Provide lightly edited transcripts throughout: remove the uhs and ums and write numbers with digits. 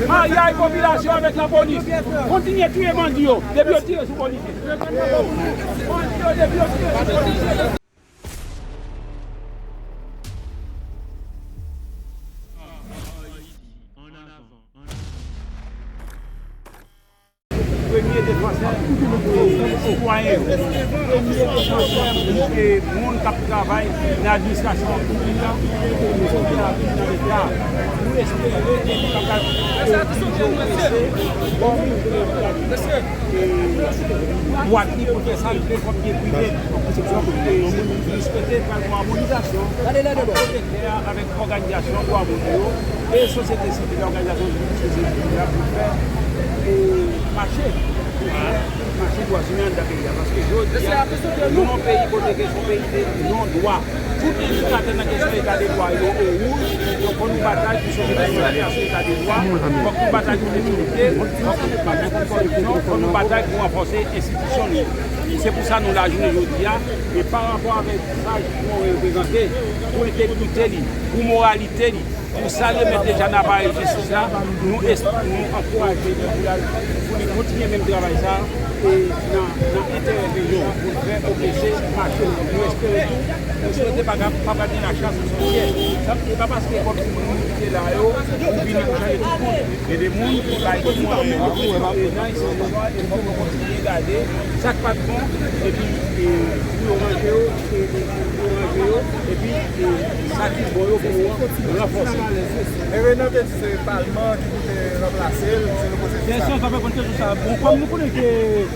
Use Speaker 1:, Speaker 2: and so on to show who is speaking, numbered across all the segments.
Speaker 1: Mariage population avec la police. Continuez à tuer bandits. Depuis on tire sur la police. Premier défenseur citoyen, premier défenseur et monde qui travaille dans l'administration publique, dans l'État. Nous espérons que nous sommes capables pour faire ça, le fait comme bien privé. Nous souhaitons faire une harmonisation avec l'organisation pour harmoniser et société civile, l'organisation pour faire marché doit se mettre dans le pays. Parce que nous, un pays hypothéqué, son pays de non-droit. Tout les gens qui ont question l'état des droits, ils ont rouge, donc on nous bataille pour sauver l'état des droits, on nous bataille pour l'immunité, on nous bataille pour renforcer l'institution. C'est pour ça que nous la journée aujourd'hui. Et par rapport avec ça, nous représenter pour l'intégrité, pour la moralité, pour ça, les mettre déjà dans la justice là, nous encourager pour continuer même travail ça et dans l'intérêt des gens pour faire progresser le marché. Nous espérons tout. Nous souhaitons pas garder la chasse sur le ciel. Ça n'est pas parce que comme si nous étions là, nous venons pour changer tout le monde. Il y a des gens qui sont là, ils sont là, et nous continuer à garder chaque patron et puis pour ranger et puis ça qui est bon pour renforcer.
Speaker 2: Et maintenant, c'est le Parlement qui peut remplacer, c'est le processus.
Speaker 3: Bien sûr, on va compter sur ça. Bon, comme nous connaissons que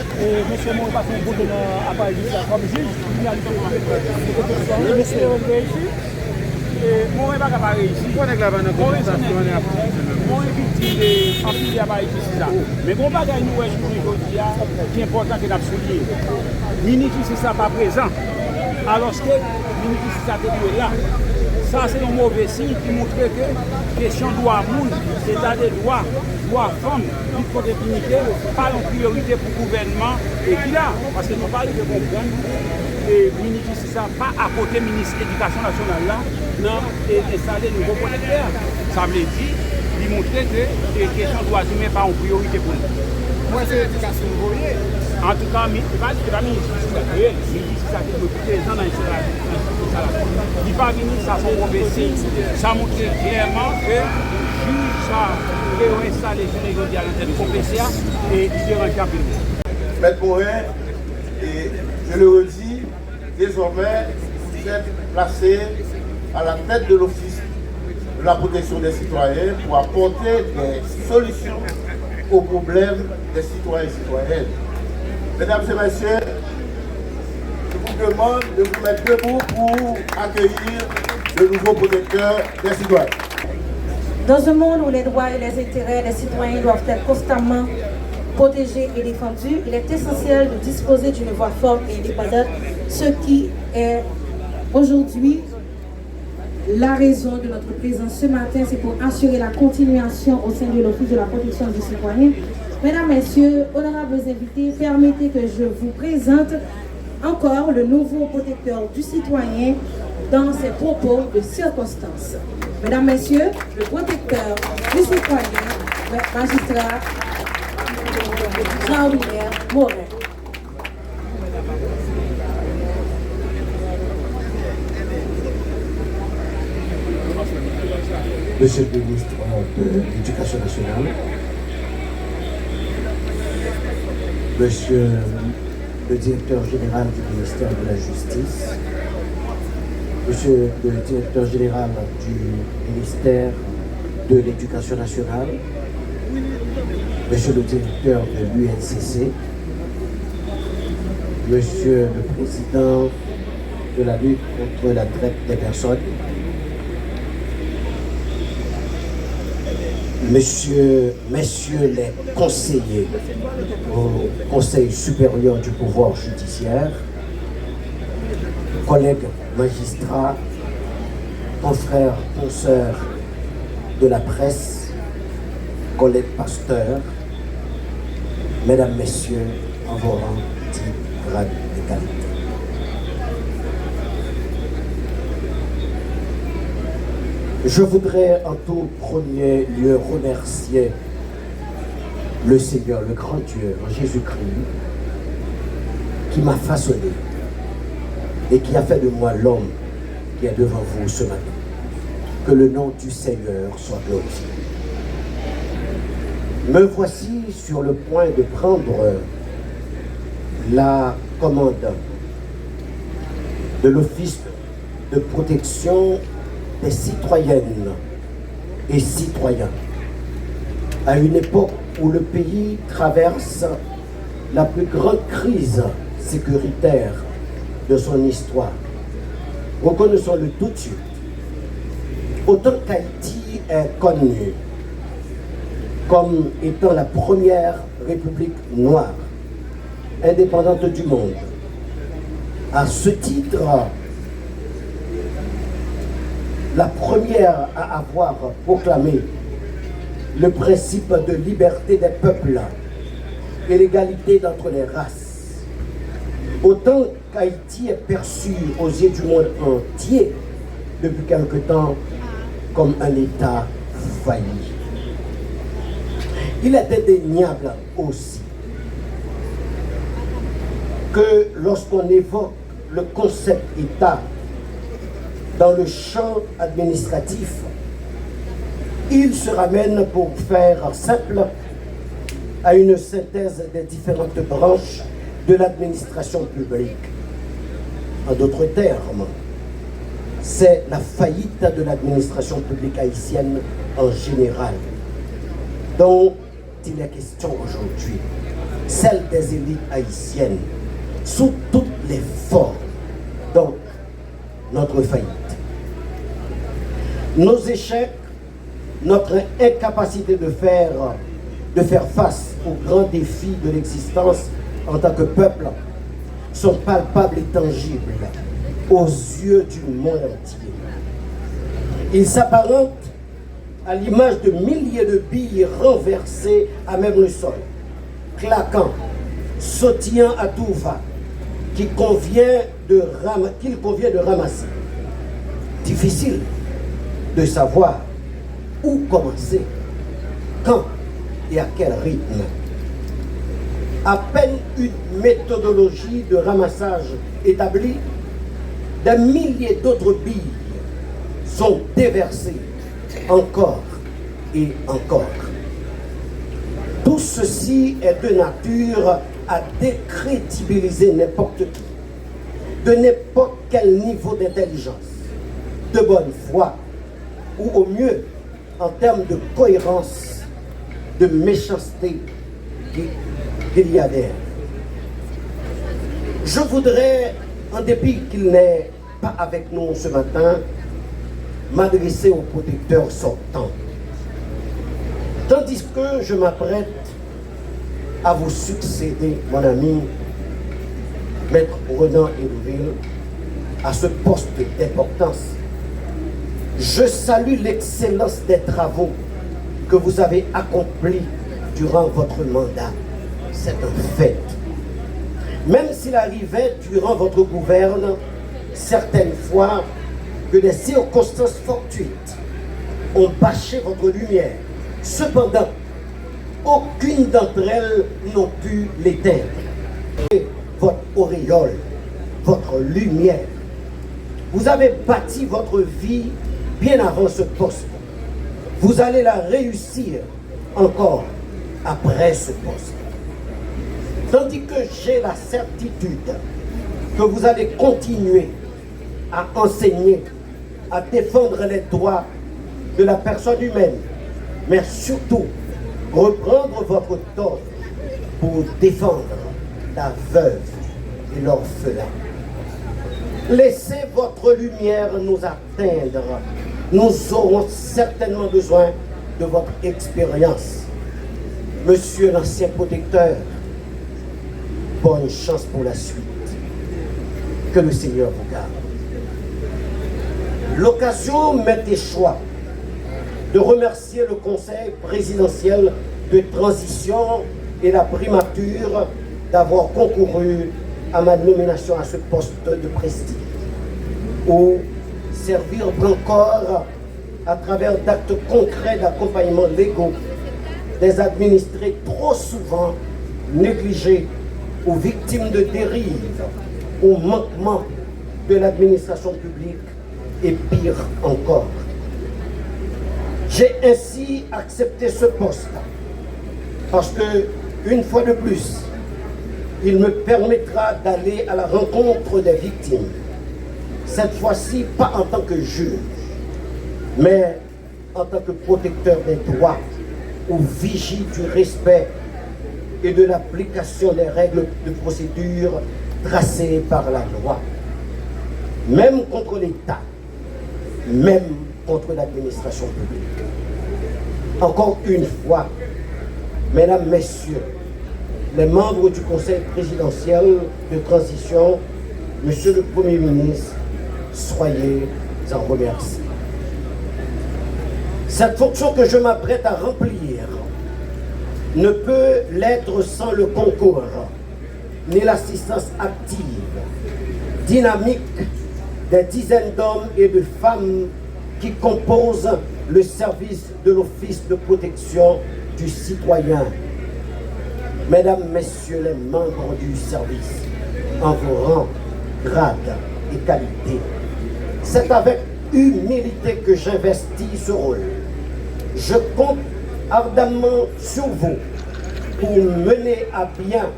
Speaker 3: M. Moïse passe un bout de l'appareil comme juge, il y a le monsieur réussi.
Speaker 1: Moi, je ne vais pas réussir.
Speaker 2: Pourquoi on est là dans la conversation?
Speaker 1: Moi, je suis victime en plus de la justice. Mais bon, bagage nous aujourd'hui, qui est important que nous soulignions. Le ministre de justice n'est pas présent. Alors que le ministre de justice est là. Ça, c'est un mauvais signe qui montre que la question de droit monde, l'état des droits, droit femmes, il faut dignité, pas une priorité pour le gouvernement et qui là, parce que nous parlons de comprendre, et le ministre de justice pas à côté du ministre de l'Éducation nationale là, non, et installer de nouveaux protecteurs. Ça veut dire, il montre que les questions de droits humains pas une priorité pour nous.
Speaker 2: Moi, c'est l'éducation voyez.
Speaker 1: En tout cas, il va dire que la ministre de la justice a été depuis des ans dans il n'est pas venu, ça son mauvais signe. Ça montre clairement que le juge a installé sur les gens à l'intérieur du PCA et différents cabinets.
Speaker 4: Maître Morin, et je le redis, désormais, vous êtes placé à la tête de l'Office de la protection des citoyens pour apporter des solutions aux problèmes des citoyens et citoyennes. Mesdames et messieurs, je vous demande de vous mettre debout pour accueillir le nouveau protecteur des citoyens.
Speaker 5: Dans un monde où les droits et les intérêts des citoyens doivent être constamment protégés et défendus, il est essentiel de disposer d'une voix forte et indépendante, ce qui est aujourd'hui la raison de notre présence ce matin, c'est pour assurer la continuation au sein de l'Office de la protection du citoyen. Mesdames, Messieurs, honorables invités, permettez que je vous présente encore le nouveau protecteur du citoyen dans ses propos de circonstance. Mesdames, Messieurs, le protecteur du citoyen, le magistrat Jean-William Morin.
Speaker 6: Monsieur le ministre de l'Éducation nationale, Monsieur le directeur général du ministère de la Justice, Monsieur le directeur général du ministère de l'Éducation nationale, Monsieur le directeur de l'UNCC, Monsieur le président de la lutte contre la traite des personnes, Messieurs les conseillers au Conseil supérieur du pouvoir judiciaire, collègues magistrats, confrères, consoeurs de la presse, collègues pasteurs, Mesdames, Messieurs, en vos rangs, titres, grades et qualités. Je voudrais en tout premier lieu remercier le Seigneur, le grand Dieu, en Jésus-Christ, qui m'a façonné et qui a fait de moi l'homme qui est devant vous ce matin. Que le nom du Seigneur soit glorifié. Me voici sur le point de prendre la commande de l'Office de protection des citoyennes et citoyens à une époque où le pays traverse la plus grande crise sécuritaire de son histoire. Reconnaissons-le tout de suite. Autant qu'Haïti est connu comme étant la première république noire indépendante du monde, à ce titre, la première à avoir proclamé le principe de liberté des peuples et l'égalité d'entre les races. Autant qu'Haïti est perçu aux yeux du monde entier depuis quelque temps comme un État failli. Il est indéniable aussi que lorsqu'on évoque le concept État dans le champ administratif, il se ramène, pour faire simple, à une synthèse des différentes branches de l'administration publique. En d'autres termes, c'est la faillite de l'administration publique haïtienne en général, dont il est question aujourd'hui, celle des élites haïtiennes, sous toutes les formes, donc notre faillite. Nos échecs, notre incapacité de faire face aux grands défis de l'existence en tant que peuple sont palpables et tangibles aux yeux du monde entier. Ils s'apparentent à l'image de milliers de billes renversées à même le sol, claquant, sautillant à tout va, qu'il convient de ramasser. Difficile de savoir où commencer, quand et à quel rythme. À peine une méthodologie de ramassage établie, des milliers d'autres billes sont déversées encore et encore. Tout ceci est de nature à décrédibiliser n'importe qui, de n'importe quel niveau d'intelligence, de bonne foi, ou au mieux, en termes de cohérence, de méchanceté qu'il y a derrière. Je voudrais, en dépit qu'il n'est pas avec nous ce matin, m'adresser aux protecteurs sortants. Tandis que je m'apprête à vous succéder, mon ami, Maître Renan Hérouville, à ce poste d'importance, je salue l'excellence des travaux que vous avez accomplis durant votre mandat. C'est un fait. Même s'il arrivait durant votre gouverne, certaines fois, que des circonstances fortuites ont bâché votre lumière. Cependant, aucune d'entre elles n'ont pu l'éteindre. Votre auréole, votre lumière. Vous avez bâti votre vie bien avant ce poste. Vous allez la réussir encore après ce poste. Tandis que j'ai la certitude que vous allez continuer à enseigner, à défendre les droits de la personne humaine, mais surtout reprendre votre torche pour défendre la veuve et l'orphelin. Laissez votre lumière nous atteindre. Nous aurons certainement besoin de votre expérience. Monsieur l'ancien protecteur, bonne chance pour la suite. Que le Seigneur vous garde. L'occasion m'est échoit de remercier le Conseil présidentiel de transition et la primature d'avoir concouru à ma nomination à ce poste de prestige, ou servir encore à travers d'actes concrets d'accompagnement légaux des administrés trop souvent négligés ou victimes de dérives ou manquements de l'administration publique et pire encore. J'ai ainsi accepté ce poste parce que, une fois de plus, il me permettra d'aller à la rencontre des victimes. Cette fois-ci, pas en tant que juge, mais en tant que protecteur des droits ou vigie du respect et de l'application des règles de procédure tracées par la loi. Même contre l'État, même contre l'administration publique. Encore une fois, mesdames, messieurs, les membres du Conseil présidentiel de transition, monsieur le Premier ministre, soyez en remerciés. Cette fonction que je m'apprête à remplir ne peut l'être sans le concours ni l'assistance active, dynamique des dizaines d'hommes et de femmes qui composent le service de l'Office de protection du citoyen. Mesdames, Messieurs les membres du service, en vos rangs, grades et qualités, c'est avec humilité que j'investis ce rôle. Je compte ardemment sur vous pour mener à bien,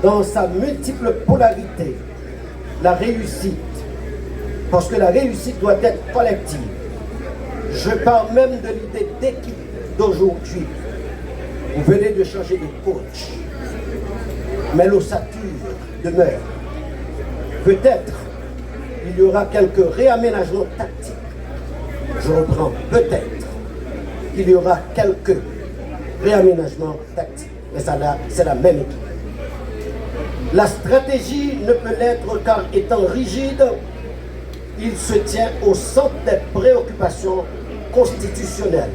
Speaker 6: dans sa multiple polarité, la réussite, parce que la réussite doit être collective. Je parle même de l'idée d'équipe d'aujourd'hui. Vous venez de changer de coach, mais l'ossature demeure. Peut-être il y aura quelques réaménagements tactiques. Je reprends, peut-être qu'il y aura quelques réaménagements tactiques, mais c'est la même équipe. La stratégie ne peut l'être car étant rigide, il se tient au centre des préoccupations constitutionnelles.